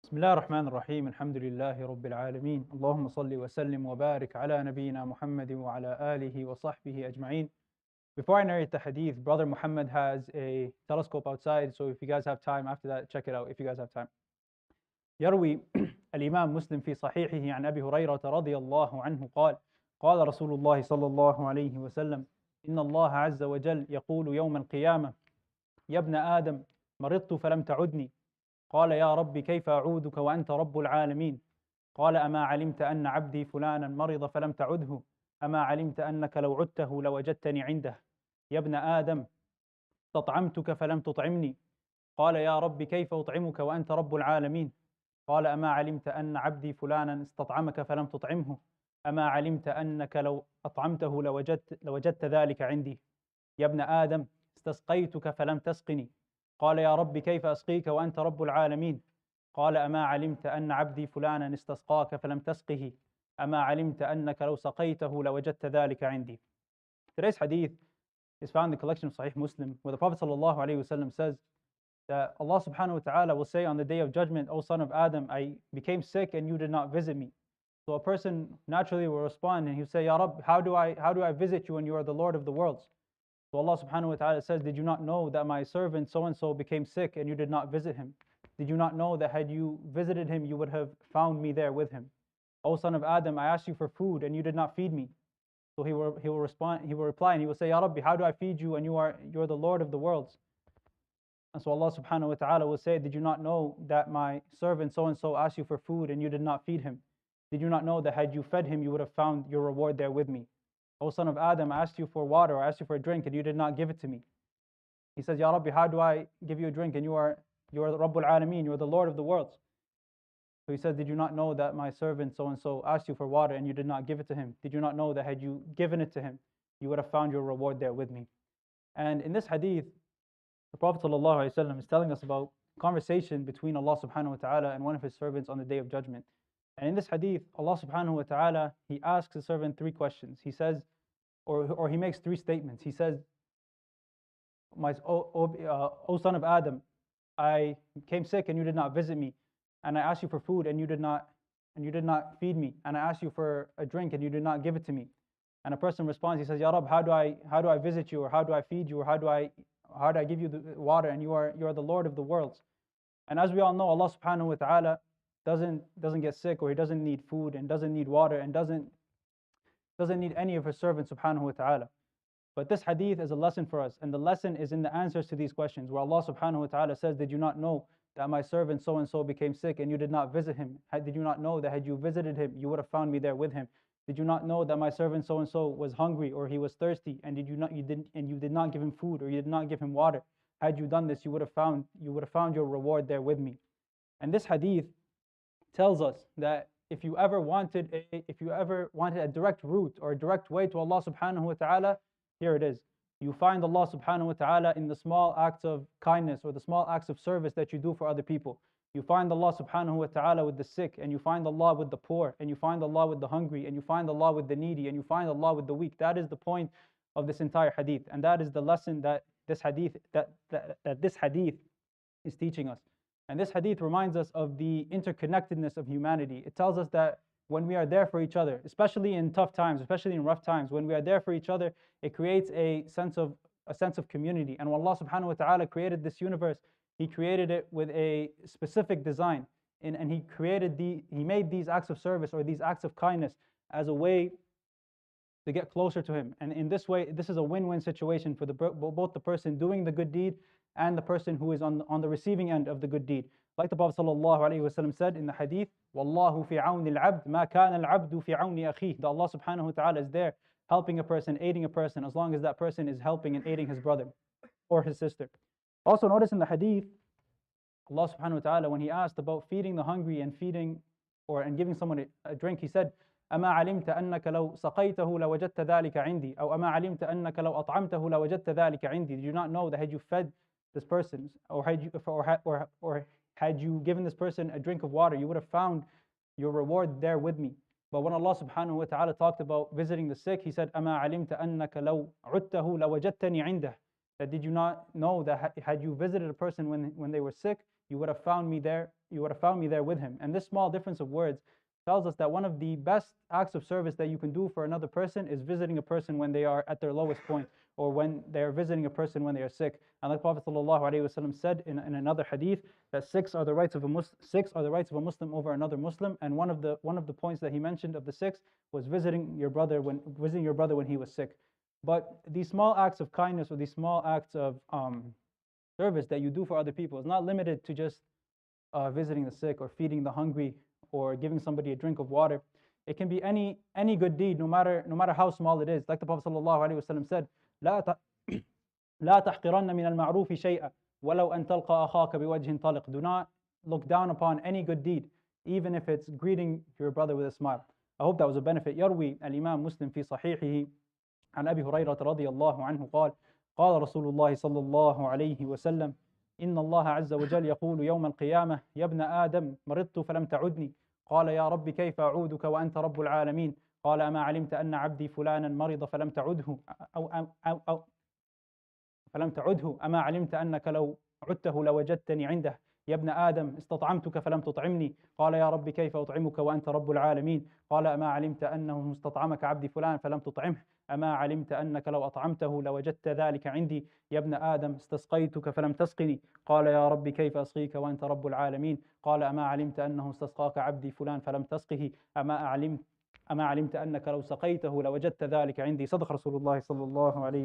بسم الله الرحمن الرحيم الحمد لله رب العالمين اللهم صل وسلم وبارك على نبينا محمد وعلى آله وصحبه أجمعين. Before I narrate the hadith, Brother Muhammad has a telescope outside, so if you guys have time after that, check it out if you guys have time. يروي الإمام مسلم في صحيحه عن أبي هريرة رضي الله عنه قال: قال رسول الله صلى الله عليه وسلم: إن الله عز وجل يقول يوم القيامة: يا ابن آدم مرضت فلم تعدني. قال: يا رب كيف أعودك وأنت رب العالمين؟ قال: أما علمت أن عبدي فلانا مرض فلم تعده؟ أما علمت أنك لو عدته لوجدتني عنده؟ يا ابن آدم استطعمتك فلم تطعمني. قال: يا رب كيف أطعمك وأنت رب العالمين؟ قال: أما علمت أن عبدي فلانا استطعمك فلم تطعمه؟ أما علمت أنك لو أطعمته لوجدت ذلك عندي؟ يا ابن آدم استسقيتك فلم تسقني. قال: يا رب كيف أسقيك وأنت رب العالمين؟ قال: أما علمت أن عبدي فلانا استسقاك فلم تسقه؟ أما علمت أنك لو سقيته لوجدت ذلك عندي. Today's hadith is found in the collection of Sahih Muslim, where the Prophet ﷺ says that Allah subhanahu wa ta'ala will say on the day of judgment, O son of Adam, I became sick and you did not visit me. So a person naturally will respond and he'll say, Ya Rabb, how do I visit you when you are the Lord of the worlds? So Allah subhanahu wa ta'ala says, did you not know that my servant so and so became sick and you did not visit him? Did you not know that had you visited him, you would have found me there with him? O son of Adam, I asked you for food and you did not feed me. So he will respond, he will reply and he will say, Ya Rabbi, how do I feed you and you're the Lord of the worlds? And so Allah subhanahu wa ta'ala will say, did you not know that my servant so and so asked you for food and you did not feed him? Did you not know that had you fed him, you would have found your reward there with me? O son of Adam, I asked you for water, I asked you for a drink, and you did not give it to me. He says, Ya Rabbi, how do I give you a drink? And you are the Rabbul Alameen, you are the Lord of the worlds. So he says, did you not know that my servant so and so asked you for water and you did not give it to him? Did you not know that had you given it to him, you would have found your reward there with me? And in this hadith, the Prophet ﷺ is telling us about conversation between Allah subhanahu wa ta'ala and one of his servants on the day of judgment. And in this hadith, Allah subhanahu wa ta'ala, he asks the servant three questions. He says, or he makes three statements. He says, O son of Adam, I came sick and you did not visit me, and I asked you for food and you did not feed me, and I asked you for a drink and you did not give it to me. And a person responds, he says, Ya Rab, how do I visit you, or how do I feed you, or how do I give you the water, and you are the Lord of the worlds? And as we all know, Allah subhanahu wa ta'ala doesn't get sick, or he doesn't need food and doesn't need water and doesn't need any of his servants subhanahu wa ta'ala. But this hadith is a lesson for us, and the lesson is in the answers to these questions, where Allah subhanahu wa ta'ala says, did you not know that my servant so and so became sick and you did not visit him? Did you not know that had you visited him, you would have found me there with him? Did you not know that my servant so and so was hungry or he was thirsty, and you did not give him food, or you did not give him water? Had you done this, you would have found your reward there with me. And this hadith tells us that if you ever wanted a direct route or a direct way to Allah subhanahu wa ta'ala, here it is. You find Allah subhanahu wa ta'ala in the small acts of kindness or the small acts of service that you do for other people. You find Allah subhanahu wa ta'ala with the sick, and you find Allah with the poor, and you find Allah with the hungry, and you find Allah with the needy, and you find Allah with the weak. That is the point of this entire hadith, and that is the lesson that this hadith is teaching us. And this hadith reminds us of the interconnectedness of humanity. It tells us that when we are there for each other, especially in tough times, especially in rough times, when we are there for each other, it creates a sense of community. And when Allah subhanahu wa ta'ala created this universe, He created it with a specific design. And He made these acts of service or these acts of kindness as a way to get closer to Him. And in this way, this is a win-win situation for both the person doing the good deed and the person who is on the receiving end of the good deed. Like the Prophet ﷺ said in the hadith, Wallahu fi awni al-abd ma kana al-abdu fi awni akhihi. That Allah subhanahu wa ta'ala is there helping a person, aiding a person, as long as that person is helping and aiding his brother or his sister. Also notice in the hadith, Allah subhanahu wa ta'ala, when He asked about feeding the hungry and giving someone a drink, He said, أما علمت أنك لو سقيته لوجدت ذلك عندي أو أما علمت أنك لو أطعمته لوجدت ذلك عندي. Did you not know that had you fed this person, or had you given this person a drink of water, you would have found your reward there with me? But when Allah subhanahu wa ta'ala talked about visiting the sick, He said, أما علمت أنك لو عدته لوجدتني عنده. that did you not know that had you visited a person when they were sick, you would have found me there, you would have found me there with him. And this small difference of words tells us that one of the best acts of service that you can do for another person is visiting a person when they are at their lowest point, or when they are visiting a person when they are sick. And like Prophet ﷺ said in another hadith, that six are the rights of a Muslim over another Muslim. And one of the points that he mentioned of the six was visiting your brother when he was sick. But these small acts of kindness, or these small acts of service that you do for other people, is not limited to just visiting the sick or feeding the hungry or giving somebody a drink of water. It can be any good deed, no matter how small it is. Like the Prophet ﷺ said, لا لا تحقرن من المعروف شيئا ولو أن تلقى أخاك بوجه طلق. Do not look down upon any good deed, even if it's greeting your brother with a smile. I hope that was a benefit. يروي الإمام مسلم في صحيحه عن أبي هريرة رضي الله عنه قال قال رسول الله صلى الله عليه وسلم إن الله عز وجل يقول يوم القيامة يا ابن آدم مرضت فلم تعدني قال يا رب كيف أعودك وأنت رب العالمين قال أما علمت أن عبدي فلانا مرض فلم تعده أو فلم تعده أما علمت أنك لو عدته لوجدتني عنده يا ابن آدم استطعمتك فلم تطعمني قال يا رب كيف أطعمك وأنت رب العالمين قال أما علمت أنه استطعمك عبدي فلان فلم تطعمه أما علمت أنك لو أطعمته لوجدت ذلك عندي يا ابن آدم استسقيتك فلم تسقني قال يا رب كيف أسقيك وأنت رب العالمين قال أما علمت أنه استسقاك عبدي فلان فلم تسقه أما علمت أنك لو سقيته لوجدت ذلك عندي. صدق رسول الله صلى الله عليه وسلم.